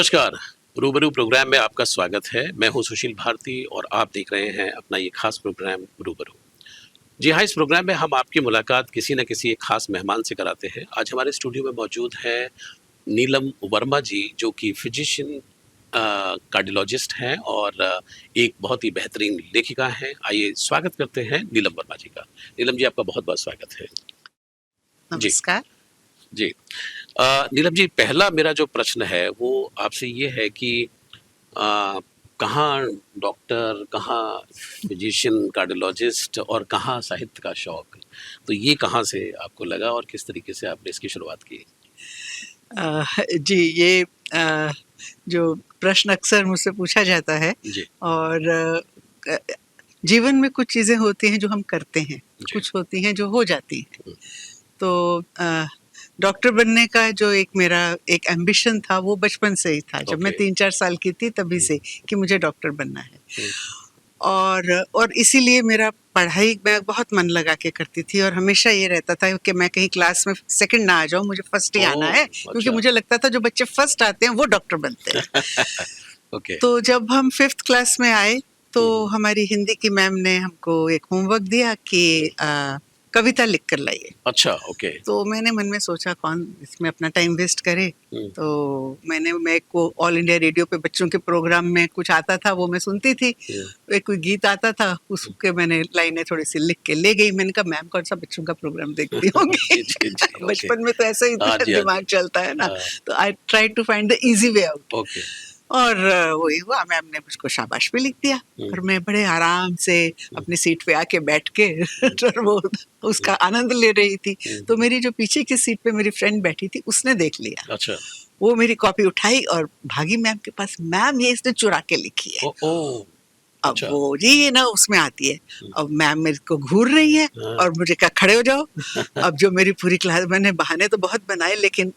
नमस्कार। रूबरू प्रोग्राम में आपका स्वागत है। मैं हूं सुशील भारती और आप देख रहे हैं अपना ये खास प्रोग्राम रूबरू। जी हाँ, इस प्रोग्राम में हम आपकी मुलाकात किसी न किसी एक खास मेहमान से कराते हैं। आज हमारे स्टूडियो में मौजूद है नीलम वर्मा जी, जो कि फिजिशियन कार्डियोलॉजिस्ट हैं और एक बहुत ही बेहतरीन लेखिका हैं। आइए स्वागत करते हैं नीलम वर्मा जी का। नीलम जी, आपका बहुत बहुत स्वागत है। नमस्कार। जी। नीलम जी, पहला मेरा जो प्रश्न है वो आपसे ये है कि कहाँ डॉक्टर, कहाँ फिजिशियन कार्डियोलॉजिस्ट और कहाँ साहित्य का शौक, तो ये कहाँ से आपको लगा और किस तरीके से आपने इसकी शुरुआत की? जी, ये जो प्रश्न अक्सर मुझसे पूछा जाता है जी। और अ, जीवन में कुछ चीज़ें होती हैं जो हम करते हैं, कुछ होती हैं जो हो जाती हैं। तो डॉक्टर बनने का जो मेरा एक एम्बिशन था वो बचपन से ही था। जब मैं 3-4 साल की थी तभी से कि मुझे डॉक्टर बनना है। और इसीलिए मेरा पढ़ाई मैं बहुत मन लगा के करती थी और हमेशा ये रहता था कि मैं कहीं क्लास में सेकंड ना आ जाऊं, मुझे फर्स्ट ही आना है, क्योंकि मुझे लगता था जो बच्चे फर्स्ट आते हैं वो डॉक्टर बनते हैं। तो जब हम 5th क्लास में आए तो हमारी हिंदी की मैम ने हमको एक होमवर्क दिया कि कविता लिख कर लाइए। अच्छा, ओके। तो मैंने मन में सोचा कौन इसमें अपना टाइम वेस्ट करे। तो मैं को ऑल इंडिया रेडियो पे बच्चों के प्रोग्राम में कुछ आता था वो मैं सुनती थी। एक कोई गीत आता था, उसके मैंने लाइनें थोड़ी सी लिख के ले गई। मैंने कहा मैम कौन सा बच्चों का प्रोग्राम देखती होंगी। बचपन में तो ऐसा ही दिमाग चलता है ना। तो I try to find the easy way out. और वही हुआ, मैम ने मुझको शाबाश भी लिख दिया और मैं बड़े आराम से अपनी सीट पे आके बैठ के वो उसका आनंद ले रही थी। तो मेरी जो पीछे की सीट पे मेरी फ्रेंड बैठी थी उसने देख लिया। अच्छा। वो मेरी कॉपी उठाई और भागी मैम के पास, मैम ये इसने चुरा के लिखी है। अब अच्छा। वो जी ना उसमें आती है। अब मैम मेरे को घूर रही है और मुझे कहा खड़े हो जाओ। अब जो मेरी पूरी क्लास, मैंने बहाने तो बहुत बनाए लेकिन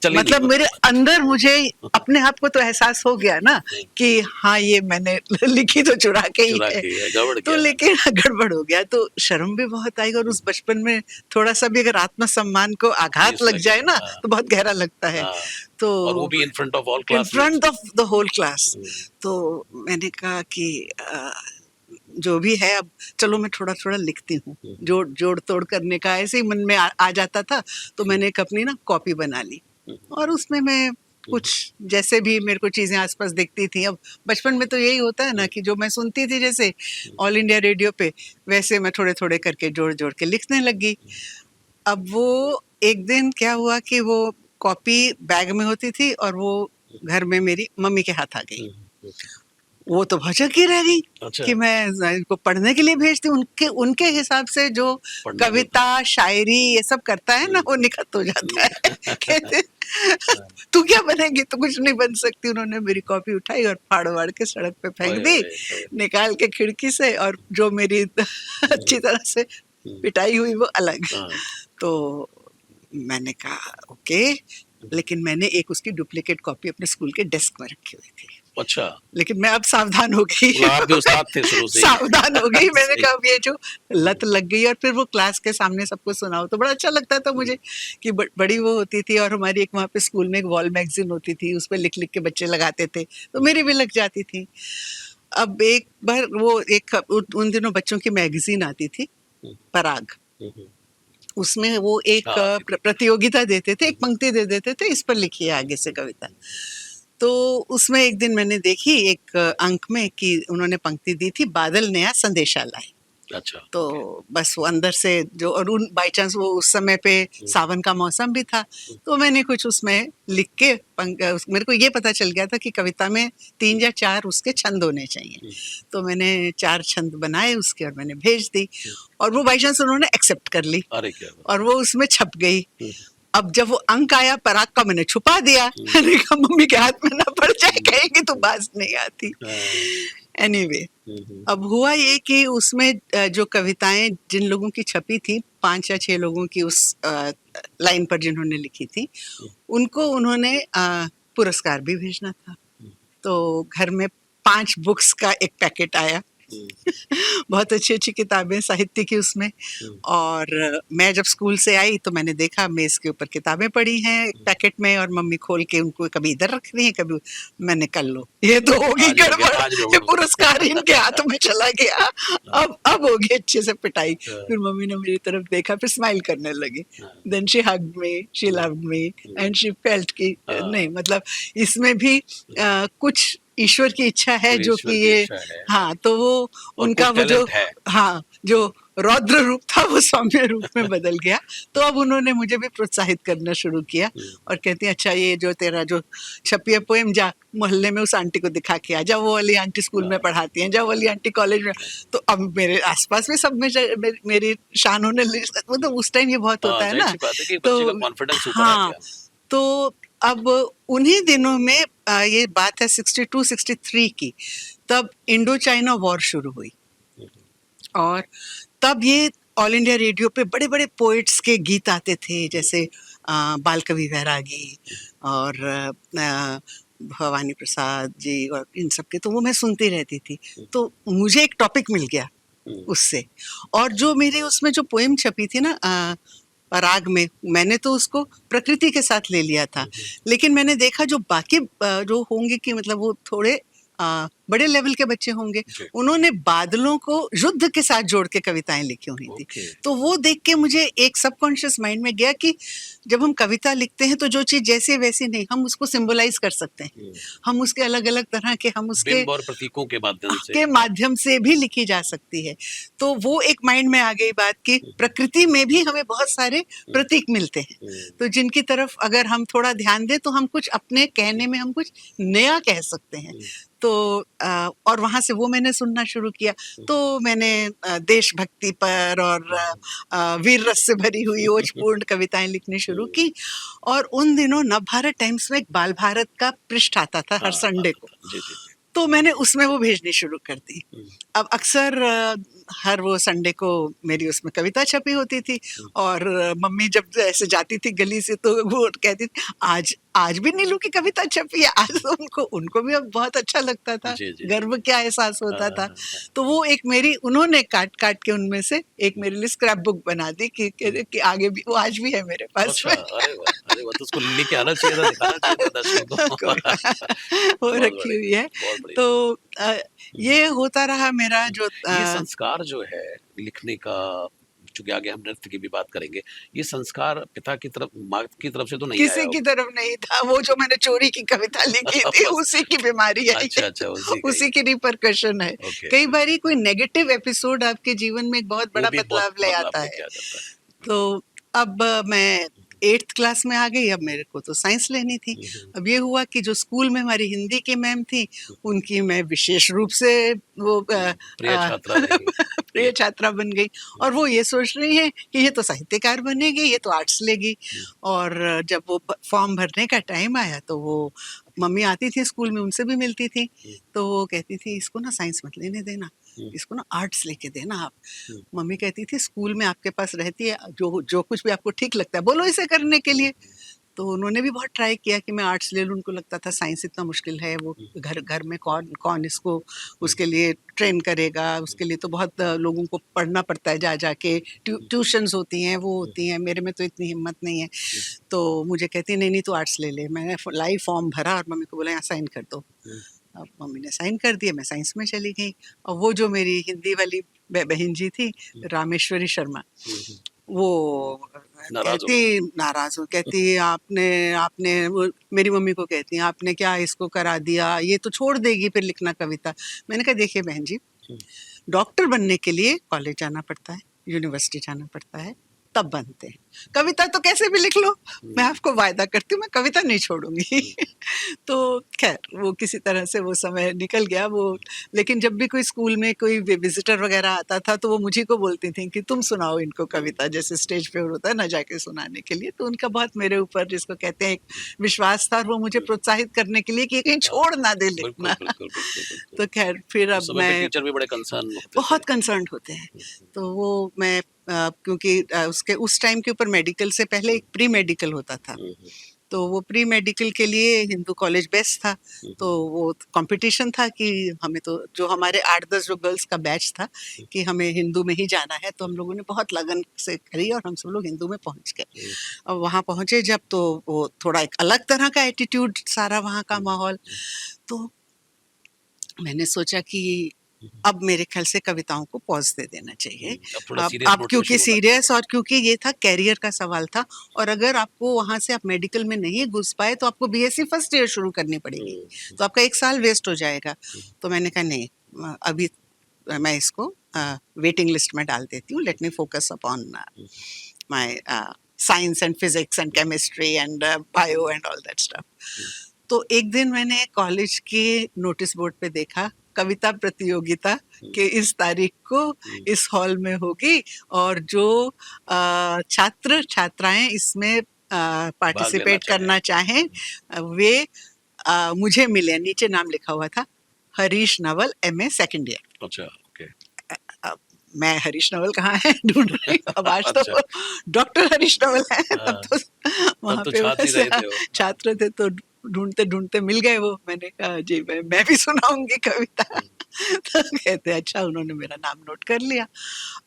मतलब मेरे अंदर मुझे अपने आप को तो एहसास हो गया ना कि हाँ ये मैंने लिखी तो चुरा के ही है। तो लेकिन गड़बड़ हो गया तो शर्म भी बहुत आई। और उस बचपन में थोड़ा सा भी अगर आत्मसम्मान को आघात लग जाए ना तो बहुत गहरा लगता है। तो और वो भी in front of all class, in front of the whole class. तो मैंने कहा कि जो भी है अब चलो मैं थोड़ा थोड़ा लिखती हूँ। जोड़ तोड़ करने का ऐसे ही मन में आ जाता था। तो मैंने एक अपनी ना कॉपी बना ली और उसमें मैं कुछ जैसे भी मेरे को चीजें आसपास दिखती थी। अब बचपन में तो यही होता है ना कि जो मैं सुनती थी जैसे ऑल इंडिया रेडियो पे, वैसे मैं थोड़े थोड़े करके जोड़ जोड़ के लिखने लगी। अब वो एक दिन क्या हुआ कि वो कॉपी बैग में होती थी और वो घर में मेरी मम्मी के हाथ आ गई। वो तो भौचक ही रह गई। अच्छा। कि मैं इनको पढ़ने के लिए भेजती हूँ। उनके हिसाब से जो कविता शायरी ये सब करता है ना वो निखत हो जाता है। कहते तू क्या बनेगी, तो कुछ नहीं बन सकती। उन्होंने मेरी कॉपी उठाई और फाड़ वाड़ के सड़क पे फेंक दी, निकाल के खिड़की से। और जो मेरी अच्छी तरह से पिटाई हुई वो अलग। तो मैंने कहा ओके, लेकिन मैंने एक उसकी डुप्लीकेट कॉपी अपने स्कूल के डेस्क में रखी हुई थी। अच्छा। लेकिन मैं अब सावधान हो गई। आप भी उस्ताद थे शुरू से। सावधान हो गई। मैंने कहा अब ये जो लत लग गई। और फिर वो क्लास के सामने सबको सुनाओ तो बड़ा अच्छा लगता था मुझे कि बड़ी वो होती थी। और हमारी एक वहाँ पे स्कूल में एक वॉल मैगजीन होती थी, उस पर लिख लिख के बच्चे लगाते थे, तो मेरी भी लग जाती थी। अब एक बार वो उन दिनों बच्चों की मैगजीन आती थी, पराग। उसमें वो एक प्रतियोगिता देते थे, एक पंक्ति दे देते थे, इस पर लिखिए आगे से कविता। तो उसमें एक दिन मैंने देखी एक अंक में कि उन्होंने पंक्ति दी थी, बादल नया संदेशा लाए। अच्छा। तो बस वो अंदर से जो, और उन बाई चांस वो उस समय पे सावन का मौसम भी था, तो मैंने कुछ उसमें लिख के मेरे को ये पता चल गया था कि कविता में 3 या 4 उसके छंद होने चाहिए। तो मैंने 4 छंद बनाए उसके और मैंने भेज दी और वो बाई चांस उन्होंने एक्सेप्ट कर ली। अरे क्या और वो उसमें छप गई। अब जब वो अंक आया पराग का, मैंने छुपा दिया। मैंने कहा मम्मी के हाथ में ना पड़ जाए, कहेगी तो बाज नहीं आती। एनीवे, अब हुआ ये कि उसमें जो कविताएं जिन लोगों की छपी थी, 5 या 6 लोगों की उस लाइन पर जिन्होंने लिखी थी, उनको उन्होंने पुरस्कार भी भेजना था। तो घर में 5 बुक्स का एक पैकेट आया बहुत अच्छी-अच्छी किताबें साहित्य की उसमें। और मैं जब स्कूल से आई तो मैंने देखा मेज़ के ऊपर किताबें पड़ी हैं एक पैकेट में और मम्मी खोल के उनको कभी इधर रख रही हैं, कभी मैंने कर लो, ये तो होगी आज हो गया, गड़बड़, आज ये गड़बड़। पुरस्कार इनके हाथ में चला गया, अब होगी अच्छे से पिटाई। फिर मम्मी ने मेरी तरफ देखा, फिर स्माइल करने लगी। Then she hugged me, she loved me and she felt कि नहीं मतलब इसमें भी कुछ ईश्वर की इच्छा है कोई जो ईश्वर कि की ये इच्छा है। हाँ, तो वो और उनका कुछ वो जो टैलेंट है। हाँ, जो रौद्र रूप था वो सौम्य रूप में बदल गया। तो अब उन्होंने मुझे भी प्रोत्साहित करना शुरू किया और कहती हैं अच्छा ये जो तेरा जो छपी है पोएम जा मोहल्ले में उस आंटी को दिखा के आ जा, वो वाली आंटी स्कूल में पढ़ाती हैं, जा वो वाली आंटी कॉलेज में। तो अब मेरे आसपास भी सब में मेरी शान होने लगी, मतलब उस टाइम ये बहुत होता है ना। ज़ाहिर-सी बात है कि तो बच्चे का कॉन्फिडेंस ऊपर आ हाँ, गया। तो अब उन्हीं दिनों में ये बात है 62-63 की, तब इंडो चाइना वॉर शुरू हुई और तब ये ऑल इंडिया रेडियो पे बड़े-बड़े पोएट्स के गीत आते थे, जैसे बाल कवि वैरागी और भवानी प्रसाद जी और इन सब के, तो वो मैं सुनती रहती थी। तो मुझे एक टॉपिक मिल गया उससे, और जो मेरे उसमें जो पोएम छपी थी ना पराग में, मैंने तो उसको प्रकृति के साथ ले लिया था, लेकिन मैंने देखा जो बाकी जो होंगे कि मतलब वो थोड़े बड़े लेवल के बच्चे होंगे, जी। उन्होंने बादलों को युद्ध के साथ जोड़ के कविताएं लिखी हुई थी। ओके। तो वो देख के मुझे एक सबकॉन्शियस माइंड में गया कि जब हम कविता लिखते हैं तो जो चीज़ जैसी है वैसी नहीं, हम उसको सिंबलाइज कर सकते हैं, हम उसके अलग-अलग तरह के, हम उसके बिंब और प्रतीकों के माध्यम से। के माध्यम से भी लिखी जा सकती है। तो वो एक माइंड में आ गई बात कि प्रकृति में भी हमें बहुत सारे प्रतीक मिलते हैं, तो जिनकी तरफ अगर हम थोड़ा ध्यान दें तो हम कुछ अपने कहने में हम कुछ नया कह सकते हैं। तो और वहाँ से वो मैंने सुनना शुरू किया। तो मैंने देशभक्ति पर और वीर रस से भरी हुई ओजपूर्ण कविताएं लिखनी शुरू की। और उन दिनों नवभारत टाइम्स में एक बाल भारत का पृष्ठ आता था हर संडे को, जी, जी, जी। तो मैंने उसमें वो भेजनी शुरू कर दी। अब अक्सर हर वो संडे को मेरी उसमें कविता छपी होती थी और मम्मी जब ऐसे जाती थी गली से तो वो कहती थी आज भी नीलू की कविता छपी है। आज तो उनको भी अब बहुत अच्छा लगता था, जी, जी, जी। गर्व क्या एहसास होता हाँ, था। हाँ, हाँ। तो वो एक मेरी उन्होंने काट के उनमें से एक मेरे लिए स्क्रैप बुक बना दी कि आगे भी वो आज भी है मेरे पास अच्छा, में। अरे वाह! अरे वाह! तो उसको लेके आना चाहिए था, दिखाना चाहिए था दर्शकों को। कोई बात वो बहुत रखी बढ़िया, हुई है। बहुत बढ़िया। तो ये होता रहा मेरा जो ये संस्कार जो है लिखने का, चूंकि आगे हम नृत्य की भी बात करेंगे, ये संस्कार पिता की तरफ, माँ की तरफ से तो नहीं आया किसी की होगा। तरफ नहीं था। वो जो मैंने चोरी की कविता लिखी थी बस। उसी की बीमारी है अच्छा, ये। अच्छा, उसी का ही। उसी की रिपरकशन है। ओके। कई बारी कोई नेगेटिव एपिसोड आपके जीवन में एक बहुत वो बड़ा भी बहुत बदलाव ले बदलाव आता लेके है। आ जाता है। तो अब मैं 8th क्लास में आ गई, अब मेरे को तो साइंस लेनी थी। अब ये हुआ कि जो स्कूल में हमारी हिंदी की मैम थी, उनकी मैं विशेष रूप से वो प्रिय छात्रा रही। प्रिय छात्रा बन गई और वो ये सोच रही हैं कि ये तो साहित्यकार बनेगी, ये तो आर्ट्स लेगी। और जब वो फॉर्म भरने का टाइम आया तो वो मम्मी आती थी स्कूल में, उनसे भी मिलती थी, तो वो कहती थी इसको ना साइंस मत लेने देना, इसको ना आर्ट्स लेके देना आप। मम्मी कहती थी स्कूल में आपके पास रहती है, जो कुछ भी आपको ठीक लगता है बोलो इसे करने के लिए। तो उन्होंने भी बहुत ट्राई किया कि मैं आर्ट्स ले लूँ, उनको लगता था साइंस इतना मुश्किल है, वो घर घर में कौन इसको उसके लिए ट्रेन करेगा, उसके लिए तो बहुत लोगों को पढ़ना पड़ता है, जा के ट्यूशन्स होती हैं, वो होती हैं, मेरे में तो इतनी हिम्मत नहीं है। तो मुझे कहती नहीं तू आर्ट्स ले ले। मैंने लाइव फॉर्म भरा और मम्मी को बोला यहाँ साइन कर दो। अब मम्मी ने साइन कर दिया, मैं साइंस में चली गई। और वो जो मेरी हिंदी वाली बहन जी थी रामेश्वरी शर्मा, वो नाराज हो कहती नाराज हो, कहती आपने वो मेरी मम्मी को कहती हैं आपने क्या इसको करा दिया, ये तो छोड़ देगी फिर लिखना कविता। मैंने कहा देखिए बहन जी, डॉक्टर बनने के लिए कॉलेज जाना पड़ता है, यूनिवर्सिटी जाना पड़ता है, तब बनते हैं। कविता तो कैसे भी लिख लो, मैं आपको वायदा करती हूँ मैं कविता नहीं छोड़ूंगी। तो खैर वो किसी तरह से वो समय निकल गया वो। लेकिन जब भी कोई स्कूल में कोई विजिटर वगैरह आता था तो वो मुझी को बोलती थी कि तुम सुनाओ इनको कविता, जैसे स्टेज पे होता है ना जाके सुनाने के लिए। तो उनका बहुत मेरे ऊपर जिसको कहते हैं एक विश्वास था और वो मुझे प्रोत्साहित करने के लिए कि कहीं छोड़ ना दे बिल्कुल, लिखना। बिल्कुल, बिल्कुल, बिल्कुल। तो खैर फिर उस अब समय पे मैं टीचर भी बड़े कंसर्न होते बहुत थे। कंसर्न्ड होते हैं। तो वो मैं क्योंकि उसके उस टाइम के ऊपर मेडिकल से पहले एक प्री मेडिकल होता था, तो वो प्री मेडिकल के लिए हिंदू कॉलेज बेस्ट था। तो वो कंपटीशन था कि हमें तो जो हमारे 8-10 जो गर्ल्स का बैच था कि हमें हिंदू में ही जाना है, तो हम लोगों ने बहुत लगन से करी और हम सब लोग हिंदू में पहुंच गए। अब वहाँ पहुंचे जब, तो वो थोड़ा एक अलग तरह का एटीट्यूड, सारा वहाँ का माहौल। तो मैंने सोचा कि अब मेरे ख्याल से कविताओं को पॉज दे देना चाहिए। अब थोड़ा सीरियस अब नोट पे क्योंकि शुरू होना सीरियस, और क्योंकि ये था कैरियर का सवाल था, और अगर आपको वहाँ से आप मेडिकल में नहीं घुस पाए तो आपको बीएससी फर्स्ट ईयर शुरू करनी पड़ेगी, तो आपका 1 साल वेस्ट हो जाएगा। तो मैंने कहा नहीं, अभी मैं इसको वेटिंग लिस्ट में डाल देती हूँ, let me focus upon my science and physics and chemistry and bio and all that stuff. तो एक दिन मैंने कॉलेज के नोटिस बोर्ड पे देखा, कविता प्रतियोगिता के इस तारीख को इस हॉल में होगी, और जो छात्र छात्राएं इसमें पार्टिसिपेट करना चाहें वे मुझे मिले। नीचे नाम लिखा हुआ था, Harish Naval, MA second year. अच्छा, ओके। मैं हरीश नवल कहाँ है ढूंढ रही हूँ। अब आज तो अच्छा। डॉक्टर हरीश नवल है, तब तो वहाँ तो पे छात्र ही बस रहे थे वो। छात्र थे, तो ढूंढते ढूंढते मिल गए वो। मैंने कहा जी मैं भी सुनाऊंगी कविता। तो कहते अच्छा, उन्होंने मेरा नाम नोट कर लिया।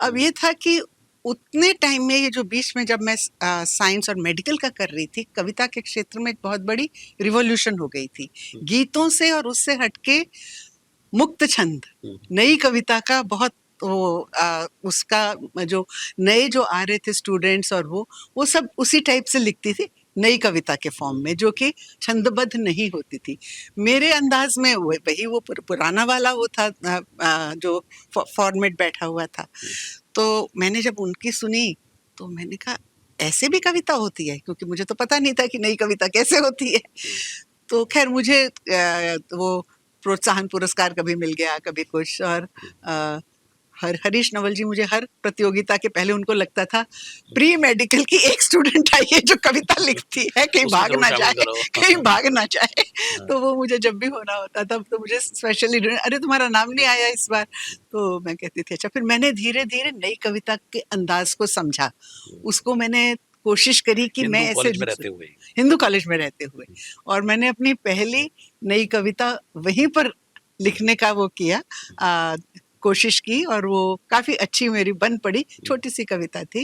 अब ये था कि उतने टाइम में, ये जो बीच में जब मैं साइंस और मेडिकल का कर रही थी, कविता के क्षेत्र में एक बहुत बड़ी रिवॉल्यूशन हो गई थी। गीतों से और उससे हटके मुक्त छंद, नई कविता का बहुत वो उसका जो नए जो आ रहे थे स्टूडेंट्स, और वो सब उसी टाइप से लिखती थी नई कविता के फॉर्म में, जो कि छंदबद्ध नहीं होती थी। मेरे अंदाज में वही वो पुराना वाला वो था जो फॉर्मेट बैठा हुआ था। तो मैंने जब उनकी सुनी तो मैंने कहा ऐसे भी कविता होती है, क्योंकि मुझे तो पता नहीं था कि नई कविता कैसे होती है। तो खैर मुझे वो प्रोत्साहन पुरस्कार कभी मिल गया, कभी कुछ। और हरीश नवल जी मुझे हर प्रतियोगिता के पहले, उनको लगता था प्री मेडिकल की एक स्टूडेंट आई है जो कविता लिखती है, कहीं भाग ना जाए, कहीं भाग ना जाए। तो वो मुझे जब भी होना होता था तो मुझे स्पेशली, अरे तुम्हारा नाम नहीं आया इस बार। तो मैं कहती थी अच्छा। फिर मैंने धीरे धीरे नई कविता के अंदाज को समझा, उसको मैंने कोशिश करी कि मैं ऐसे हिंदू कॉलेज में रहते हुए, और मैंने अपनी पहली नई कविता वहीं पर लिखने का वो किया, कोशिश की, और वो काफी अच्छी मेरी बन पड़ी। छोटी सी कविता थी।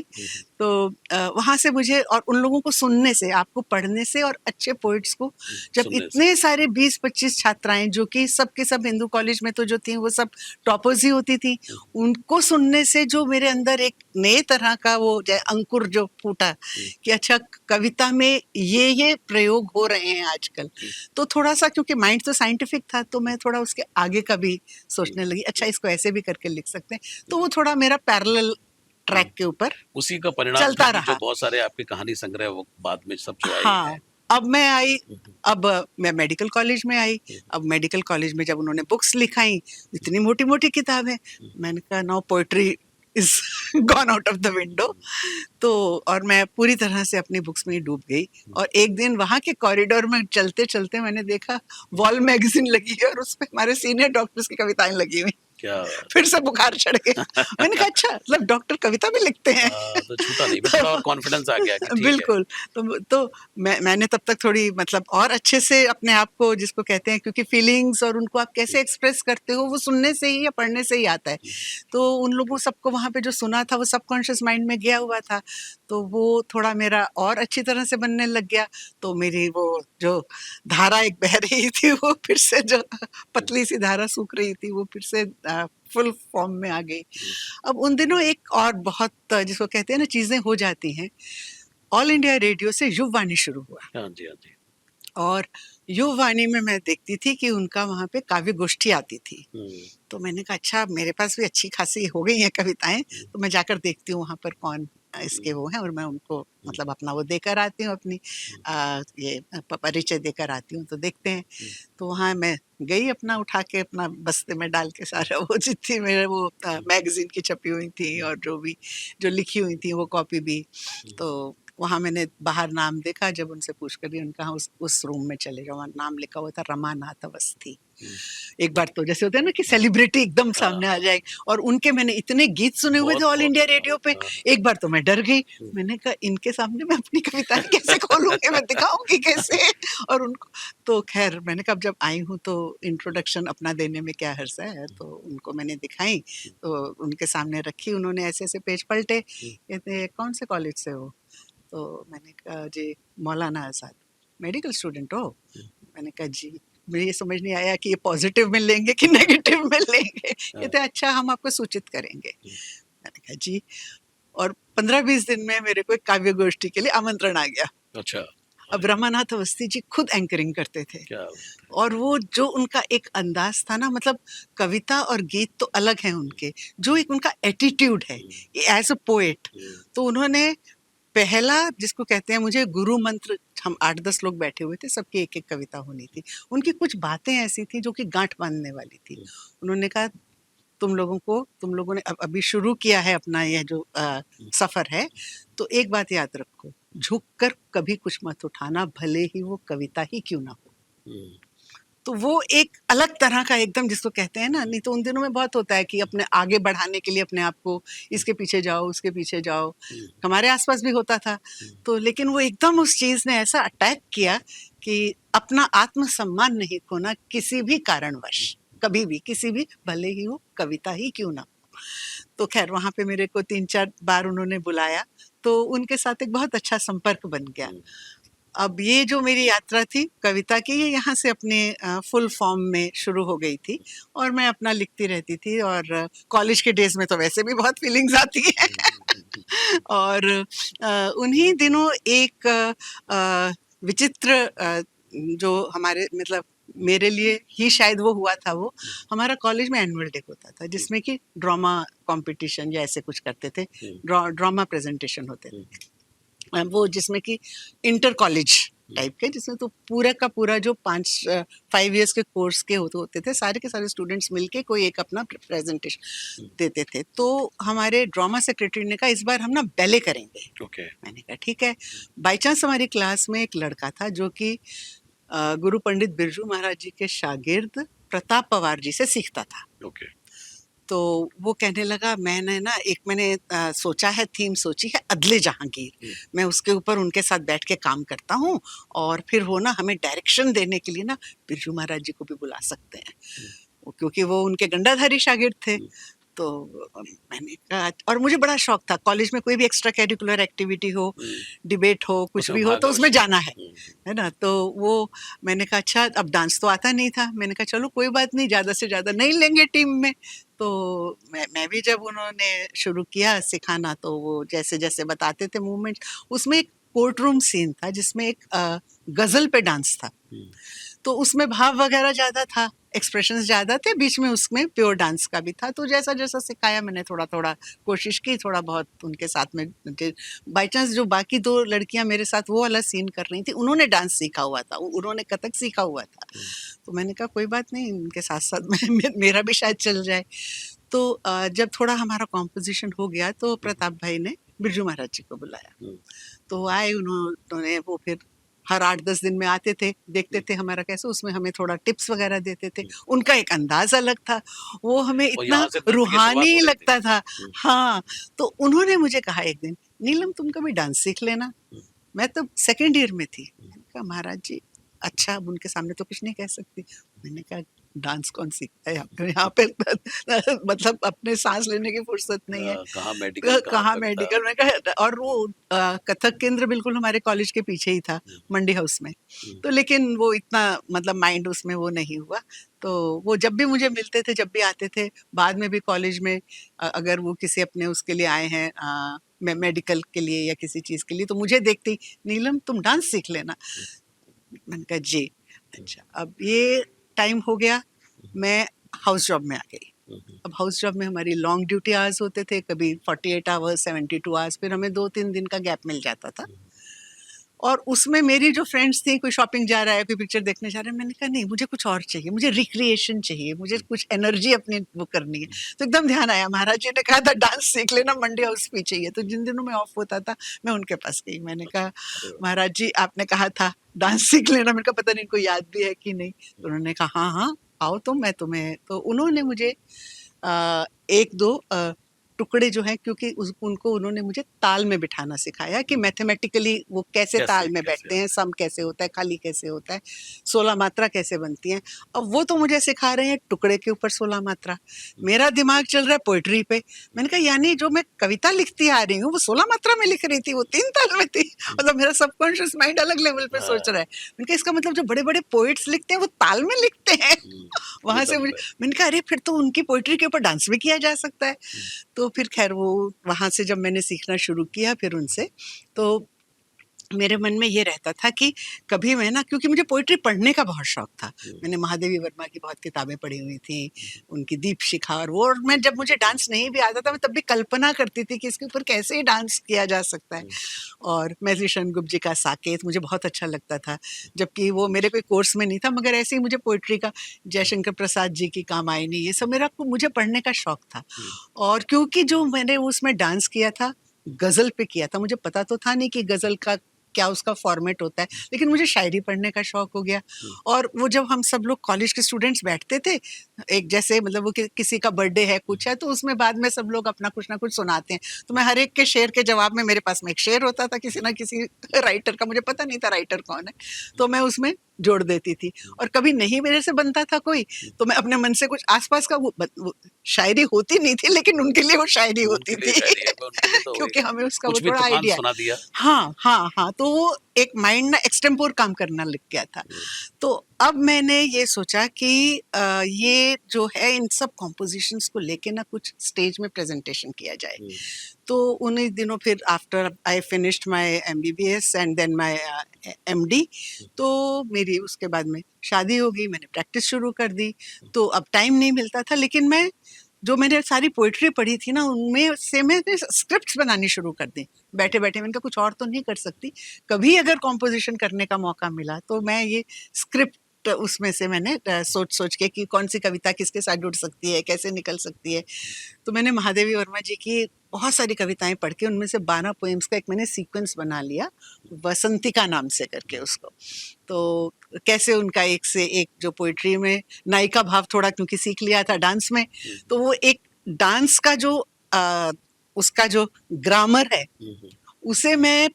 तो वहां से मुझे, और उन लोगों को सुनने से, आपको पढ़ने से, और अच्छे पोइट्स को जब इतने सारे 20-25 छात्राएं जो कि सब के सब हिंदू कॉलेज में तो जो थी वो सब टॉपर्स ही होती थी, उनको सुनने से जो मेरे अंदर एक नए तरह का वो अंकुर जो फूटा कि अच्छा कविता में ये प्रयोग हो रहे हैं आजकल। तो थोड़ा सा, क्योंकि माइंड तो साइंटिफिक था, तो मैं थोड़ा उसके आगे का भी सोचने लगी, अच्छा इसको ऐसे भी करके लिख सकते हैं। तो वो थोड़ा मेरा पैरेलल ट्रैक के ऊपर उसी का परिणाम चलता रहा। जो बहुत सारे आपके कहानी संग्रह वो बाद में सब जो आए हाँ, हैं। अब मैं आई, अब मैं मेडिकल कॉलेज में आई। अब मेडिकल कॉलेज में जब उन्होंने बुक्स लिखाई, इतनी मोटी मोटी किताबें, मैंने कहा now poetry is gone out of the window. तो और मैं पूरी तरह से अपनी बुक्स में ही डूब गई। और एक दिन वहाँ के कॉरिडोर में चलते चलते मैंने देखा वॉल मैगजीन लगी है, और उस पे हमारे सीनियर डॉक्टर्स की कविताएं लगी हुई। क्या फिर से बुखार चढ़ गया। मैंने कहा अच्छा, मतलब डॉक्टर कविता भी लिखते हैं। तो छूटा नहीं, थोड़ा और कॉन्फिडेंस आ गया कि ठीक बिल्कुल। तो मैंने तब तक थोड़ी, मतलब और अच्छे से अपने आप को, जिसको कहते हैं, क्योंकि फीलिंग्स और उनको आप कैसे एक्सप्रेस करते हो वो सुनने से ही या पढ़ने से ही आता है। तो उन लोगों सबको वहाँ पे जो सुना था वो सबकॉन्शियस माइंड में गया हुआ था, तो वो थोड़ा मेरा और अच्छी तरह से बनने लग गया। तो मेरी वो जो धारा एक बह रही थी, वो फिर से, जो पतली सी धारा सूख रही थी, वो फिर से फुल फॉर्म में आ गई। अब उन दिनों एक और बहुत, जिसको कहते हैं ना, चीजें हो जाती हैं। ऑल इंडिया रेडियो से युववाणी शुरू हुआ। हाँ जी, हाँ जी। और युववाणी में मैं देखती थी कि उनका वहाँ पे काव्य गोष्ठी आती थी। तो मैंने कहा अच्छा, मेरे पास भी अच्छी खासी हो गई हैं कविताएं, तो मैं जाकर देखती हूँ वहाँ पर कौन इसके वो हैं, और मैं उनको मतलब अपना वो देकर आती हूँ, अपनी ये परिचय देकर आती हूँ। तो देखते हैं। तो वहाँ मैं गई, अपना उठा के अपना बस्ते में डाल के सारा वो जितनी मेरे वो मैगजीन की छपी हुई थी और जो भी जो लिखी हुई थी वो कॉपी भी। तो वहाँ मैंने बाहर नाम देखा, जब उनसे पूछ कर दिया, उनका उस रूम में चले जाओ, वहाँ नाम लिखा हुआ था रमानाथ अवस्थी। एक बार तो जैसे होता है ना कि सेलिब्रिटी एकदम सामने आ जाएगी, और उनके मैंने इतने गीत सुने हुए थे ऑल इंडिया रेडियो पे, एक बार तो मैं डर गई। मैंने कहा इनके सामने मैं अपनी कविताएं कैसे खोलूंगी, मैं दिखाऊंगी कैसे, और उनको तो खैर मैंने कहा अब जब आई हूँ तो इंट्रोडक्शन अपना देने में क्या हर्ज है, तो उनको मैंने दिखाई, तो उनके सामने रखी, उन्होंने ऐसे ऐसे पेज पलटे, कहते कौन से कॉलेज से हो, तो मैंने कहा जी मौलाना आज़ाद। मेडिकल स्टूडेंट हो? मैंने कहा जी। मुझे ये समझ नहीं आया कि ये पॉजिटिव में लेंगे कि नेगेटिव में लेंगे। कहते अच्छा हम आपको सूचित करेंगे। मैंने कहा जी। और 15-20 दिन में मेरे को एक काव्य गोष्ठी के लिए आमंत्रण आ गया। अच्छा। अब रमानाथ अवस्थी जी खुद एंकरिंग करते थे, क्या और वो जो उनका एक अंदाज था ना, मतलब कविता और गीत तो अलग हैं उनके, जो एक उनका एटीट्यूड है एज अ पोएट, तो उन्होंने पहला जिसको कहते हैं, मुझे गुरु मंत्र, हम 8-10 लोग बैठे हुए थे, सबकी एक एक कविता होनी थी। उनकी कुछ बातें ऐसी थी जो कि गांठ बांधने वाली थी। उन्होंने कहा तुम लोगों ने अभी शुरू किया है अपना यह जो सफर है, तो एक बात याद रखो, झुक कर कभी कुछ मत उठाना, भले ही वो कविता ही क्यों ना हो। तो वो एक अलग तरह का एकदम, जिसको कहते हैं ना, नहीं तो उन दिनों में बहुत होता है कि अपने आगे बढ़ाने के लिए अपने आप को इसके पीछे जाओ उसके पीछे जाओ, हमारे आसपास भी होता था। तो लेकिन वो एकदम उस चीज ने ऐसा अटैक किया कि अपना आत्मसम्मान नहीं खोना किसी भी कारणवश, कभी भी, किसी भी, भले ही वो कविता ही क्यों ना। तो खैर वहां पे मेरे को 3-4 बार उन्होंने बुलाया, तो उनके साथ एक बहुत अच्छा संपर्क बन गया। अब ये जो मेरी यात्रा थी कविता की, ये यहाँ से अपने फुल फॉर्म में शुरू हो गई थी, और मैं अपना लिखती रहती थी, और कॉलेज के डेज में तो वैसे भी बहुत फीलिंग्स आती हैं। और उन्हीं दिनों एक विचित्र जो हमारे, मतलब मेरे लिए ही शायद वो हुआ था, वो हमारा कॉलेज में एनुअल डे होता था, जिसमें कि ड्रामा कंपटीशन या ऐसे कुछ करते थे, ड्रामा प्रेजेंटेशन होते थे, वो जिसमें कि इंटर कॉलेज टाइप के, जिसमें तो पूरा का पूरा जो 5 इयर्स के कोर्स के होते थे, सारे के सारे स्टूडेंट्स मिलके कोई एक अपना प्रेजेंटेशन देते थे। तो हमारे ड्रामा सेक्रेटरी ने कहा इस बार हम ना बैले करेंगे। मैंने कहा ठीक है। बाई चांस हमारी क्लास में एक लड़का था जो कि गुरु पंडित बिरजू महाराज जी के शागिर्द प्रताप पवार जी से सीखता था। तो वो कहने लगा मैंने सोचा है, थीम सोची है अदले जहांगीर, मैं उसके ऊपर उनके साथ बैठ के काम करता हूँ, और फिर वो ना हमें डायरेक्शन देने के लिए ना बिरजू महाराज जी को भी बुला सकते हैं, क्योंकि वो उनके गंडाधारी शागिर्द थे। तो मैंने कहा, और मुझे बड़ा शौक था कॉलेज में कोई भी एक्स्ट्रा कैरिकुलर एक्टिविटी हो, डिबेट हो, कुछ भी हो, तो उसमें जाना है ना। तो वो मैंने कहा अच्छा, अब डांस तो आता नहीं था, मैंने कहा चलो कोई बात नहीं, ज़्यादा से ज़्यादा नहीं लेंगे टीम में। तो मैं भी जब उन्होंने शुरू किया सिखाना, तो वो जैसे जैसे बताते थे मूवमेंट, उसमें एक कोर्ट रूम सीन था जिसमें एक गजल पे डांस था, तो उसमें भाव वगैरह ज़्यादा था, एक्सप्रेशंस ज़्यादा थे, बीच में उसमें प्योर डांस का भी था। तो जैसा जैसा सिखाया मैंने थोड़ा थोड़ा कोशिश की, थोड़ा बहुत उनके साथ में। बाई चांस जो बाकी 2 लड़कियां मेरे साथ वो वाला सीन कर रही थी, उन्होंने डांस सीखा हुआ था, उन्होंने कथक सीखा हुआ था। तो मैंने कहा कोई बात नहीं, उनके साथ साथ मेरा भी शायद चल जाए। तो जब थोड़ा हमारा कॉम्पोजिशन हो गया, तो प्रताप भाई ने बिरजू महाराज जी को बुलाया। तो आए उन्होंने, वो फिर हर 8-10 दिन में आते थे, देखते थे हमारा कैसे, उसमें हमें थोड़ा टिप्स वगैरह देते थे। उनका एक अंदाज अलग था, वो हमें इतना रूहानी लगता था। हाँ, तो उन्होंने मुझे कहा एक दिन, नीलम तुम कभी डांस सीख लेना। मैं तो सेकेंड ईयर में थी। मैंने कहा महाराज जी अच्छा, अब उनके सामने तो कुछ नहीं कह सकती। मैंने कहा डांस कौन सीखता है यहाँ पे मतलब अपने सांस लेने की फुर्सत नहीं है, कहाँ मेडिकल में कहा। और वो कथक केंद्र बिल्कुल हमारे कॉलेज के पीछे ही था, मंडी हाउस में। तो लेकिन वो इतना मतलब माइंड उसमें वो नहीं हुआ। तो वो जब भी मुझे मिलते थे, जब भी आते थे, बाद में भी कॉलेज में अगर वो किसी अपने उसके लिए आए हैं, मेडिकल के लिए या किसी चीज़ के लिए, तो मुझे देखती, नीलम तुम डांस सीख लेना। मैंने कहा जी अच्छा। अब ये टाइम हो गया, मैं हाउस जॉब में आ गई। अब हाउस जॉब में हमारी लॉन्ग ड्यूटी आवर्स होते थे, कभी 48 आवर्स, 72 आवर्स, फिर हमें 2-3 दिन का गैप मिल जाता था। और उसमें मेरी जो फ्रेंड्स थी, कोई शॉपिंग जा रहा है, कोई पिक्चर देखने जा रहा है, मैंने कहा नहीं, मुझे कुछ और चाहिए, मुझे रिक्रिएशन चाहिए, मुझे कुछ एनर्जी अपनी वो करनी है। तो एकदम ध्यान आया, महाराज जी ने कहा था डांस सीख लेना, मंडे हाउस भी चाहिए। तो जिन दिनों में ऑफ होता था, मैं उनके पास गई, मैंने कहा महाराज जी आपने कहा था डांस सीख लेना, मैंने कहा पता नहीं इनको याद भी है कि नहीं। तो उन्होंने कहा हाँ हाँ आओ तुम, मैं तुम्हें, तो उन्होंने मुझे एक दो टुकड़े जो हैं, क्योंकि उनको उन्होंने मुझे ताल में बिठाना सिखाया कि मैथमेटिकली वो कैसे ताल में बैठते हैं, सम कैसे होता है, खाली कैसे होता है, 16 मात्रा कैसे बनती हैं। अब वो तो मुझे सिखा रहे हैं टुकड़े के ऊपर 16 मात्रा, मेरा दिमाग चल रहा है पोइट्री पे। मैंने कहा यानी जो मैं कविता लिखती आ रही हूँ वो 16 मात्रा में लिख रही थी, वो 3 ताल में थी। मतलब मेरा सबकॉन्शियस माइंड अलग लेवल पे सोच रहा है। मैंने कहा इसका मतलब जो बड़े बड़े पोइट्स लिखते हैं वो ताल में लिखते हैं। वहां से मुझे, मैंने कहा अरे फिर तो उनकी पोइट्री के ऊपर डांस भी किया जा सकता है। तो फिर खैर वो वहाँ से जब मैंने सीखना शुरू किया फिर उनसे, तो मेरे मन में ये रहता था कि कभी मैं ना, क्योंकि मुझे पोइट्री पढ़ने का बहुत शौक था, मैंने महादेवी वर्मा की बहुत किताबें पढ़ी हुई थी, उनकी दीप शिखा और वो, और मैं जब मुझे डांस नहीं भी आता था मैं तब भी कल्पना करती थी कि इसके ऊपर कैसे डांस किया जा सकता है। और महर्षि शरणगुप्त जी का साकेत मुझे बहुत अच्छा लगता था, जबकि वो मेरे कोई कोर्स में नहीं था, मगर ऐसे ही मुझे पोइट्री का, जयशंकर प्रसाद जी की कामायनी, ये सब मेरा मुझे पढ़ने का शौक था। और क्योंकि जो मैंने उसमें डांस किया था गजल पे किया था, मुझे पता तो था नहीं कि गजल का क्या उसका फॉर्मेट होता है, लेकिन मुझे शायरी पढ़ने का शौक हो गया। और वो जब हम सब लोग कॉलेज के स्टूडेंट्स बैठते थे, एक जैसे मतलब वो किसी का बर्थडे है कुछ है, तो उसमें बाद में सब लोग अपना कुछ ना कुछ सुनाते हैं, तो मैं हर एक के शेर के जवाब में मेरे पास में एक शेर होता था किसी ना किसी राइटर का, मुझे पता नहीं था राइटर कौन है, तो मैं उसमें जोड़ देती थी। और कभी नहीं मेरे से बनता था कोई, तो मैं अपने मन से कुछ आसपास का वो शायरी होती नहीं थी, लेकिन उनके लिए वो शायरी होती थी क्योंकि हमें उसका वो थोड़ा आइडिया सुना दिया। हाँ हाँ हाँ, तो वो एक माइंड ना एक्सटेम्पोर काम करना लग गया था। तो अब मैंने ये सोचा कि ये जो है इन सब कॉम्पोजिशंस को लेके ना कुछ स्टेज में प्रेजेंटेशन किया जाए। तो उन्हीं दिनों फिर after I finished my MBBS and then my MD, तो मेरी उसके बाद में शादी हो गई, मैंने प्रैक्टिस शुरू कर दी। तो अब टाइम नहीं मिलता था, लेकिन मैं जो मैंने सारी पोइट्री पढ़ी थी ना उनमें से मैंने स्क्रिप्ट्स बनानी शुरू कर दी बैठे बैठे। मैंने कहा कुछ और तो नहीं कर सकती, कभी अगर कॉम्पोजिशन करने का मौका मिला तो मैं ये स्क्रिप्ट उसमें से मैंने सोच सोच के कि कौन सी कविता किसके साथ जुड़ सकती है, कैसे निकल सकती है। तो मैंने महादेवी वर्मा जी की बहुत सारी कविताएं पढ़ के उनमें से 12 पोएम्स का एक मैंने सीक्वेंस बना लिया, वसंतिका नाम से करके उसको। तो कैसे उनका एक से एक जो पोइट्री में नायिका भाव थोड़ा क्योंकि सीख लिया था डांस में, तो वो एक डांस का जो उसका जो ग्रामर है उसे मैं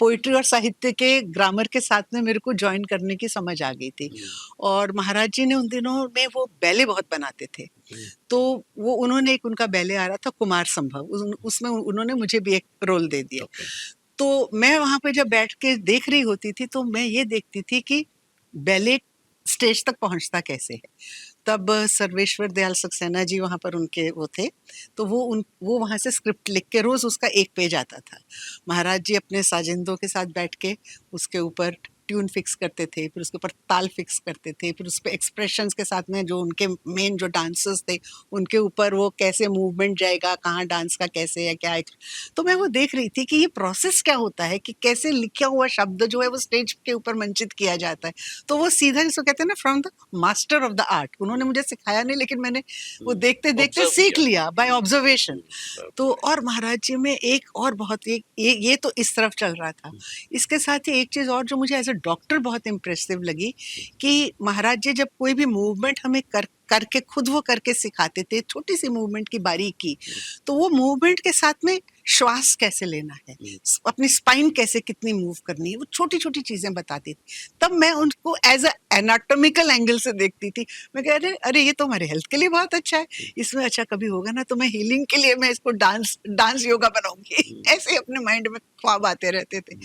पोइट्री और साहित्य के ग्रामर के साथ में मेरे को ज्वाइन करने की समझ आ गई थी। और महाराज जी ने उन दिनों में वो बैले बहुत बनाते थे, तो वो उन्होंने एक उनका बैले आ रहा था कुमार संभव, उसमें उन्होंने मुझे भी एक रोल दे दिया। तो मैं वहां पे जब बैठ के देख रही होती थी तो मैं ये देखती थी कि बैले स्टेज तक पहुंचता कैसे है। तब सर्वेश्वर दयाल सक्सेना जी वहाँ पर उनके वो थे, तो वो वहाँ से स्क्रिप्ट लिख के रोज उसका एक पेज आता था। महाराज जी अपने साजिंदों के साथ बैठ के उसके ऊपर ट्यून फिक्स करते थे, फिर उसके ऊपर ताल फिक्स करते थे, फिर उस पर एक्सप्रेशंस के साथ में जो उनके मेन जो डांसर्स थे उनके ऊपर वो कैसे मूवमेंट जाएगा, कहाँ डांस का कैसे है क्या। तो मैं वो देख रही थी कि ये प्रोसेस क्या होता है कि कैसे लिखा हुआ शब्द जो है वो स्टेज के ऊपर मंचित किया जाता है। तो वो सीधा जिसको कहते हैं ना from the master of the art, उन्होंने मुझे सिखाया नहीं लेकिन मैंने वो देखते देखते सीख लिया बाय ऑब्जर्वेशन। तो और महाराज जी में एक और बहुत ये तो इस तरफ चल रहा था। इसके साथ ही एक चीज और जो मुझे एज अ डॉक्टर बहुत इम्प्रेसिव लगी कि महाराज जी जब कोई भी मूवमेंट हमें करके खुद वो करके सिखाते थे, छोटी सी मूवमेंट की बारीकी, तो वो मूवमेंट के साथ में श्वास कैसे लेना है, अपनी स्पाइन कैसे कितनी मूव करनी है, वो छोटी छोटी चीजें बताती थी। तब मैं उनको एज अ एनाटॉमिकल एंगल से देखती थी। मैं कह रहे अरे ये तो हमारे हेल्थ के लिए बहुत अच्छा है, इसमें अच्छा कभी होगा ना तो मैं हीलिंग के लिए मैं इसको डांस योगा बनाऊंगी। ऐसे अपने माइंड में ख्वाब आते रहते थे।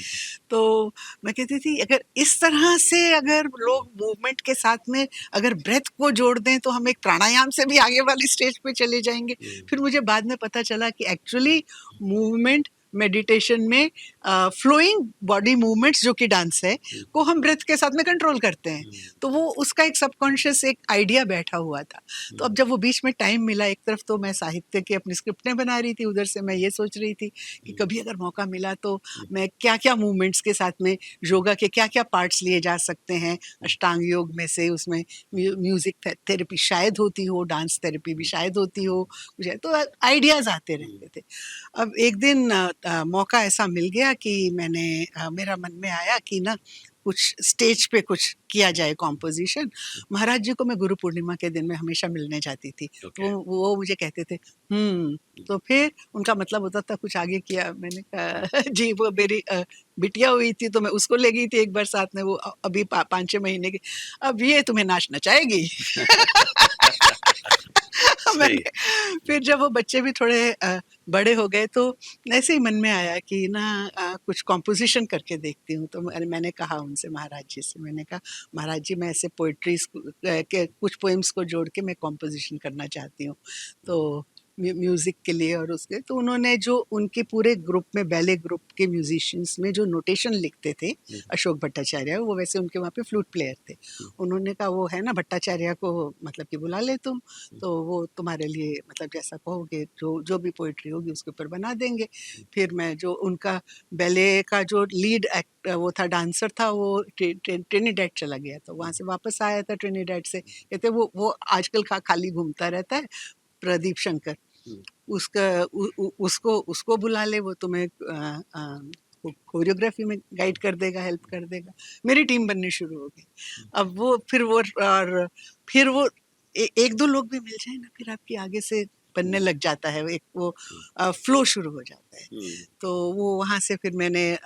तो मैं कहती थी अगर इस तरह से अगर लोग मूवमेंट के साथ में अगर ब्रेथ को जोड़ दें तो हम एक प्राणायाम से भी आगे वाली स्टेज पे चले जाएंगे। फिर मुझे बाद में पता चला कि एक्चुअली मूवमेंट मेडिटेशन में फ्लोइंग बॉडी मूवमेंट्स जो कि डांस है को हम ब्रेथ के साथ में कंट्रोल करते हैं। तो वो उसका एक सबकॉन्शियस एक आइडिया बैठा हुआ था। तो अब जब वो बीच में टाइम मिला, एक तरफ तो मैं साहित्य की अपनी स्क्रिप्टें बना रही थी, उधर से मैं ये सोच रही थी कि कभी अगर मौका मिला तो मैं क्या क्या मूवमेंट्स के साथ में योगा के क्या क्या पार्ट्स लिए जा सकते हैं, अष्टांग योग में से उसमें म्यूजिक थेरेपी शायद होती हो, डांस थेरेपी भी शायद होती हो, मुझे तो आइडियाज आते रहते थे। अब एक दिन मौका ऐसा मिल गया कि मेरा मन में आया कि ना कुछ स्टेज पे कुछ किया जाए कॉम्पोजिशन। महाराज जी को मैं गुरु पूर्णिमा के दिन में हमेशा मिलने जाती थी। Okay. वो मुझे कहते थे तो फिर उनका मतलब होता था कुछ आगे किया। मैंने कहा जी वो मेरी बिटिया हुई थी तो मैं उसको ले गई थी एक बार साथ में, वो अभी 5-6 महीने की। अब ये तुम्हें नाच नचाएगी। सही। मैंने फिर जब वो बच्चे भी थोड़े बड़े हो गए तो ऐसे ही मन में आया कि ना कुछ कॉम्पोजिशन करके देखती हूँ। तो मैंने कहा उनसे, महाराज जी से, मैंने कहा महाराज जी मैं ऐसे पोइट्रीज के कुछ पोएम्स को जोड़ के मैं कॉम्पोजिशन करना चाहती हूँ तो म्यूजिक के लिए और उसके। तो उन्होंने जो उनके पूरे ग्रुप में, बैले ग्रुप के म्यूजिशियंस में जो नोटेशन लिखते थे, अशोक भट्टाचार्य, वो वैसे उनके वहाँ पे फ्लूट प्लेयर थे। उन्होंने कहा वो है ना भट्टाचार्य को मतलब कि बुला ले तुम, तो वो तुम्हारे लिए मतलब जैसा कहोगे जो भी पोइट्री होगी उसके ऊपर बना देंगे। फिर मैं जो उनका बैले का जो लीड एक्ट वो था, डांसर था, वो ट्रिनिडेड चला गया था, वहाँ से वापस आया था ट्रिनिडेड से। कहते वो आजकल खाली घूमता रहता है, प्रदीप शंकर, उसका उसको बुला ले, वो तुम्हें कोरियोग्राफी में गाइड कर देगा, हेल्प कर देगा। मेरी टीम बननी शुरू हो गई। अब वो फिर वो एक दो लोग भी मिल जाए ना, फिर आपकी आगे से बनने लग जाता है, एक वो फ्लो शुरू हो जाता है। तो वो वहाँ से फिर मैंने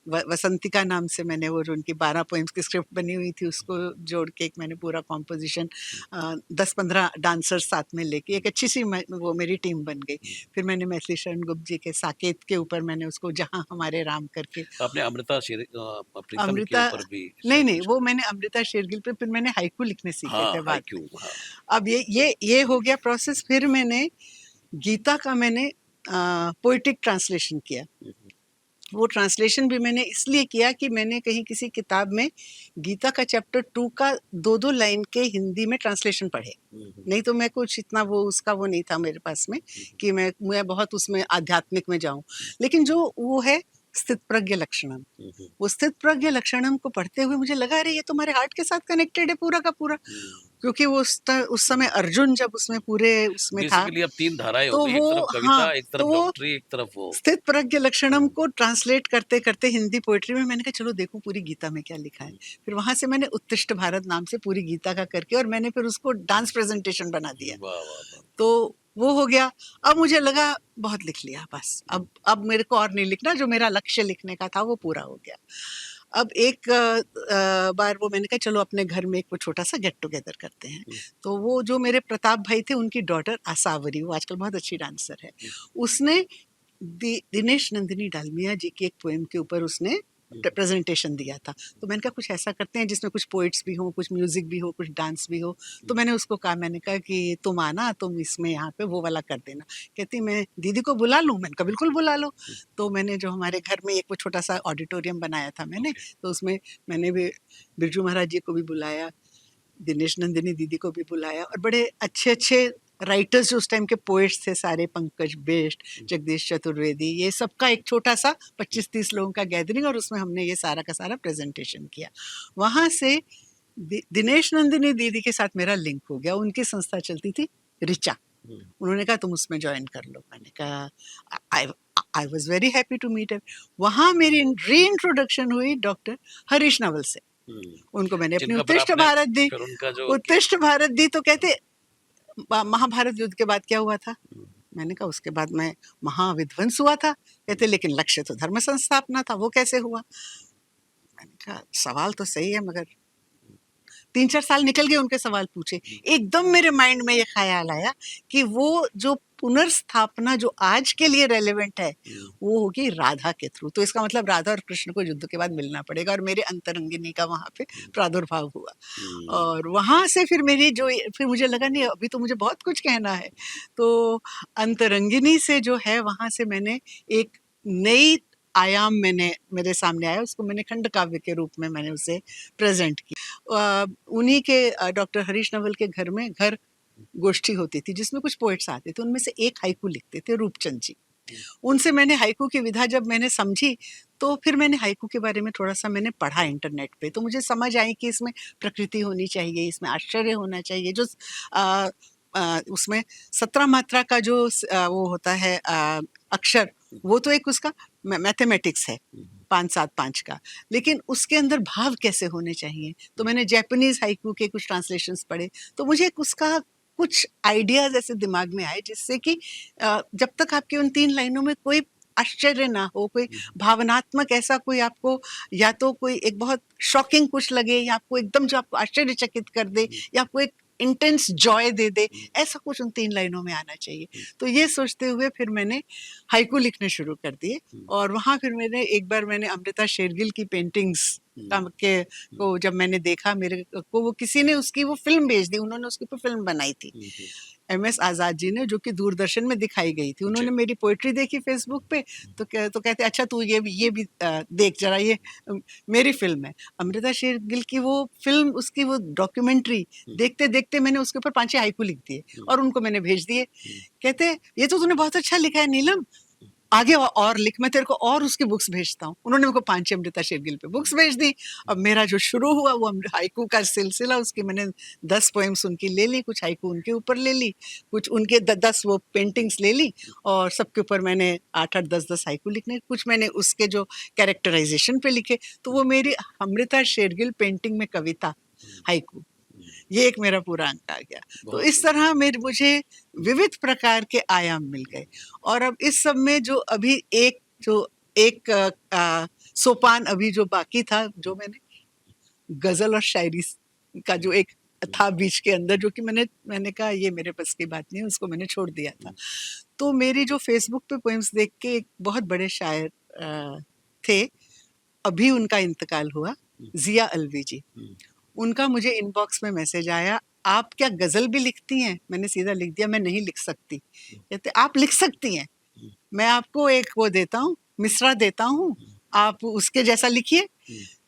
वसंतिका नाम से मैंने वो जो उनकी 12 पोएम्स की स्क्रिप्ट बनी हुई थी उसको जोड़ के एक मैंने पूरा कॉम्पोजिशन 10-15 डांसर्स साथ में लेके एक अच्छी सी वो मेरी टीम बन गई। फिर मैंने मैथिली शरण गुप्त जी के साकेत के ऊपर मैंने उसको जहाँ हमारे राम करके, आपने प्रीतम के अमृता ऊपर भी नहीं शायद नहीं कुछ। वो मैंने अमृता शेरगिल पे फिर मैंने हाइकू लिखने सीखे हाँ, थे बाद हाइक्यू। में। हाँ। अब ये हो गया प्रोसेस। फिर मैंने गीता का मैंने पोइटिक ट्रांसलेशन किया। वो ट्रांसलेशन भी मैंने इसलिए किया कि मैंने कहीं किसी किताब में गीता का चैप्टर 2 का 2-2 लाइन के हिंदी में ट्रांसलेशन पढ़े। नहीं तो मैं कुछ इतना वो उसका वो नहीं था मेरे पास में कि मैं बहुत उसमें आध्यात्मिक में जाऊं। लेकिन जो वो है स्थित प्रज्ञ लक्षणम, वो स्थित प्रज्ञ लक्षणम को पढ़ते हुए मुझे लगा अरे ये तुम्हारे हार्ट के साथ कनेक्टेड है पूरा का पूरा। क्योंकि वो उस समय अर्जुन जब उसमें पूरे उसमें था, बेसिकली अब 3 धाराएं हो तो गई, एक वो तरफ कविता, हाँ, एक तो तरफ वो डॉक्टरी, एक तरफ वो। स्थित प्रज्ञ लक्षणम को ट्रांसलेट करते करते हिंदी पोएट्री में मैंने कहा चलो देखो पूरी गीता में क्या लिखा है। फिर वहां से मैंने उत्तिष्ठ भारत नाम से पूरी गीता का करके और मैंने फिर उसको डांस प्रेजेंटेशन बना दिया। वाह वाह वाह। तो वो हो गया। अब मुझे लगा बहुत लिख लिया बस, अब मेरे को और नहीं लिखना, जो मेरा लक्ष्य लिखने का था वो पूरा हो गया। अब एक बार वो मैंने कहा चलो अपने घर में एक वो छोटा सा गेट टुगेदर करते हैं। तो वो जो मेरे प्रताप भाई थे उनकी डॉटर आसावरी, वो आजकल बहुत अच्छी डांसर है, उसने दिनेश नंदिनी डालमिया जी की एक पोएम के ऊपर उसने प्रेजेंटेशन दिया था। तो मैंने कहा कुछ ऐसा करते हैं जिसमें कुछ पोइट्स भी हो, कुछ म्यूजिक भी हो, कुछ डांस भी हो। तो मैंने उसको कहा, मैंने कहा कि तुम आना, तुम इसमें यहाँ पे वो वाला कर देना। कहती मैं दीदी को बुला लूँ? मैंने कहा बिल्कुल बुला लो। तो मैंने जो हमारे घर में एक वो छोटा सा ऑडिटोरियम बनाया था मैंने, तो उसमें मैंने भी बिरजू महाराज जी को भी बुलाया, दिनेश नंदिनी दीदी को भी बुलाया, और बड़े अच्छे अच्छे राइटर्स जो उस टाइम के पोएट्स थे सारे, पंकज बेस्ट, जगदीश चतुर्वेदी, ये सबका एक छोटा सा 25-30 लोगों का गैदरिंग, और उसमें हमने ये सारा का सारा प्रेजेंटेशन किया। वहाँ से दिनेश नंदिनी दीदी के साथ मेरा लिंक हो गया। उनकी संस्था चलती थी रिचा, उन्होंने कहा तुम उसमें ज्वाइन कर लो। मैंने कहा I was very happy to meet him. वहाँ मेरी री इंट्रोडक्शन हुई डॉक्टर हरीश नवल से। उनको मैंने अपनी जिनका फिर उत्तिष्ठ आपने भारत दी, फिर उनका जो उत्तिष्ठ भारत दी। तो कहते महाभारत युद्ध के बाद क्या हुआ था? मैंने कहा उसके बाद में महाविध्वंस हुआ था। कहते लेकिन लक्ष्य तो धर्म संस्थापना था, वो कैसे हुआ? मैंने कहा सवाल तो सही है, मगर 3-4 साल निकल गए उनके सवाल पूछे। एकदम मेरे माइंड में ये ख्याल आया कि वो जो पुनर्स्थापना जो आज के लिए रेलेवेंट है वो होगी राधा के थ्रू। तो इसका मतलब राधा और कृष्ण को युद्ध के बाद मिलना पड़ेगा, और मेरे अंतरंगिनी का वहां पे प्रादुर्भाव हुआ। और वहां से फिर फिर मुझे लगा नहीं अभी तो मुझे बहुत कुछ कहना है। तो अंतरंगिनी से जो है वहां से मैंने एक नई आयाम मैंने मेरे सामने आया, उसको मैंने खंड काव्य के रूप में मैंने उसे प्रेजेंट किया। उन्हीं के डॉक्टर हरीश नवल के घर में घर गोष्ठी होती थी जिसमें कुछ पोएट्स आते थे, उनमें से एक हाइकू लिखते थे, रूपचंद जी। उनसे मैंने हाइकू की विधा जब मैंने समझी, तो फिर मैंने हाइकू के बारे में थोड़ा-सा मैंने पढ़ा इंटरनेट पे, तो मुझे समझ आई कि इसमें प्रकृति होनी चाहिए, इसमें आश्चर्य होना चाहिए, जो उसमें 17 मात्रा का जो वो होता है अक्षर, वो तो एक उसका मैथमेटिक्स है, 5-7-5 का, लेकिन उसके अंदर भाव कैसे होने चाहिए। तो मैंने जैपनीज़ हाइकू के कुछ ट्रांसलेशंस पढ़े, तो मुझे एक उसका कुछ आइडियाज़ ऐसे दिमाग में आए जिससे कि जब तक आपकी उन 3 लाइनों में कोई आश्चर्य ना हो, कोई भावनात्मक ऐसा कोई आपको, या तो कोई एक बहुत शॉकिंग कुछ लगे, या आपको एकदम जो आपको आश्चर्यचकित कर दे, या आपको एक इंटेंस जॉय दे दे, ऐसा कुछ उन 3 लाइनों में आना चाहिए। तो ये सोचते हुए फिर मैंने हाइकू लिखने शुरू कर दिए, और वहाँ फिर एक बार मैंने अमृता शेरगिल की पेंटिंग्स को जब मैंने देखा, मेरे को वो किसी ने उसकी वो फ़िल्म भेज दी, उन्होंने उसके ऊपर फ़िल्म बनाई थी। एमएस आज़ाद जी ने, जो कि दूरदर्शन में दिखाई गई थी। उन्होंने मेरी पोएट्री देखी फ़ेसबुक पे, तो कहते अच्छा तू ये भी देख ज़रा, ये मेरी फ़िल्म है। अमृता शेरगिल की वो फ़िल्म, उसकी वो डॉक्यूमेंट्री देखते-देखते मैंने उसके ऊपर 5-6 हाइकू लिख दिए और उनको मैंने भेज दिए। कहते ये तो तूने बहुत अच्छा लिखा है नीलम, आगे और लिख, मैं तेरे को और उसकी बुक्स भेजता हूँ। उन्होंने मेरे को 5-6 अमृता शेरगिल पे बुक्स भेज दी। अब मेरा जो शुरू हुआ वो हाइकू का सिलसिला, उसकी मैंने 10 पोएम्स उनकी ले ली, कुछ हाइकू उनके ऊपर ले ली, कुछ उनके 10 वो पेंटिंग्स ले ली, और सबके ऊपर मैंने 8-8 10-10 हाइकू लिखने, कुछ मैंने उसके जो कैरेक्टराइजेशन पे लिखे। तो वो मेरी अमृता शेरगिल पेंटिंग में कविता हाइकू, ये एक मेरा पूरा अंक आ गया। तो इस तरह मुझे विविध प्रकार के आयाम मिल गए, और अब इस सब में जो अभी एक सोपान अभी जो बाकी था, जो मैंने गज़ल और शायरी का जो एक था बीच के अंदर, जो कि मैंने कहा ये मेरे बस की बात नहीं है, उसको मैंने छोड़ दिया था। तो मेरी जो फ़ेसबुक पे पोएम्स देख के एक बहुत बड़े शायर थे, अभी उनका इंतकाल हुआ, ज़िया अलवी जी। उनका मुझे इनबॉक्स में मैसेज आया, आप क्या गज़ल भी लिखती हैं? मैंने सीधा लिख दिया, मैं नहीं लिख सकती। कहते आप लिख सकती हैं, मैं आपको एक वो देता हूँ, मिसरा देता हूँ, आप उसके जैसा लिखिए।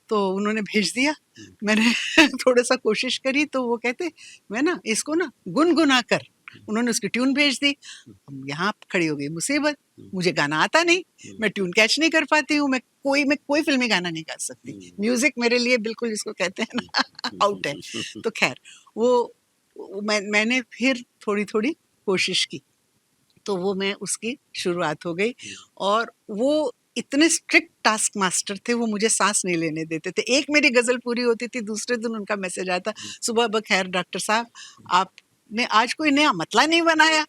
तो उन्होंने भेज दिया। मैंने थोड़ा-सा कोशिश करी, तो वो कहते मैं ना इसको ना गुनगुना कर, उन्होंने उसकी ट्यून भेज दी। अब यहाँ खड़ी हो गई मुसीबत, मुझे गाना आता नहीं, मैं ट्यून कैच नहीं कर पाती हूँ, मैं कोई फ़िल्मी गाना नहीं गा सकती। म्यूज़िक मेरे लिए बिल्कुल, जिसको कहते हैं ना, आउट है। तो ख़ैर मैंने फिर थोड़ी-थोड़ी कोशिश की, तो वो मैं उसकी शुरुआत हो गई, और वो इतने स्ट्रिक्ट टास्क मास्टर थे, वो मुझे सांस नहीं लेने देते थे। एक मेरी गज़ल पूरी होती थी, दूसरे दिन उनका मैसेज आता, सुबह बख़ैर डॉक्टर साहब, आपने आज कोई नया मतला नहीं बनाया।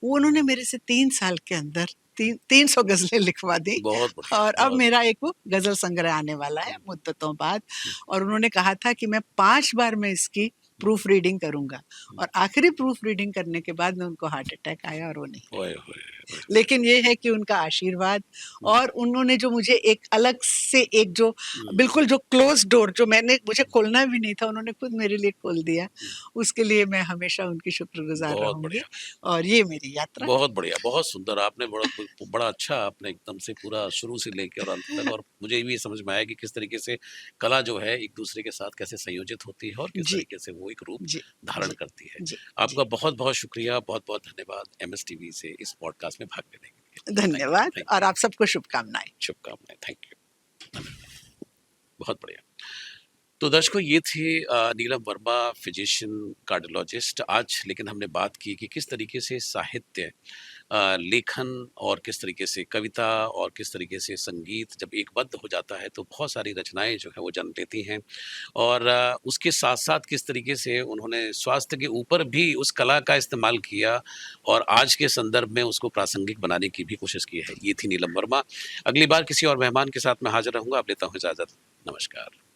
वो उन्होंने मेरे से 3 साल के अंदर 300 गज़लें लिखवा दी, बहुत बढ़िया, और अब बहुत मेरा एक वो गज़ल संग्रह आने वाला है मुद्दतों बाद, और उन्होंने कहा था कि मैं 5 बार मैं इसकी प्रूफ रीडिंग करूँगा, और आखिरी प्रूफ रीडिंग करने के बाद में उनको हार्ट अटैक आया और वो नहीं। ओए होए, ओए। लेकिन ये है कि उनका आशीर्वाद, और उन्होंने जो मुझे एक अलग से एक जो बिल्कुल जो क्लोज़ डोर, जो मुझे खोलना भी नहीं था, उन्होंने खुद मेरे लिए खोल दिया। उसके लिए मैं हमेशा उनकी शुक्रगुज़ार बहुत रहूँगी, बढ़िया, और ये मेरी यात्रा। बहुत बढ़िया, बहुत सुंदर। आपने बड़ा अच्छा, आपने एकदम से पूरा शुरू से लेके और अंत तक, और मुझे ये भी समझ में आया कि किस तरीके से कला जो है एक दूसरे के साथ कैसे संयोजित होती है और किस जी, तरीके से वो एक रूप जी, धारण जी, करती है। जी, आपका बहुत-बहुत शुक्रिया, बहुत-बहुत धन्यवाद एमएस टीवी से इस पॉडकास्ट में भाग लेने के लिए। थैंक धन्यवाद, थैंक और यू, आप सबको शुभकामनाएँ। शुभकामनाएँ। Thank you. बहुत बढ़िया। तो दर्शकों, ये थे नीलम वर्मा, फिजिशियन, कार्डियोलॉजिस्ट। आज लेकिन हमने बात की कि किस तरीके से साहित्य, लेखन, और किस तरीके से कविता, और किस तरीके से संगीत जब एकबद्ध हो जाता है तो बहुत सारी रचनाएं जो है वो जन्म लेती हैं, और उसके साथ साथ किस तरीके से उन्होंने स्वास्थ्य के ऊपर भी उस कला का इस्तेमाल किया और आज के संदर्भ में उसको प्रासंगिक बनाने की भी कोशिश की है। ये थी नीलम वर्मा। अगली बार किसी और मेहमान के साथ मैं हाजिर रहूंगा। अब लेता हूँ इजाज़त। नमस्कार।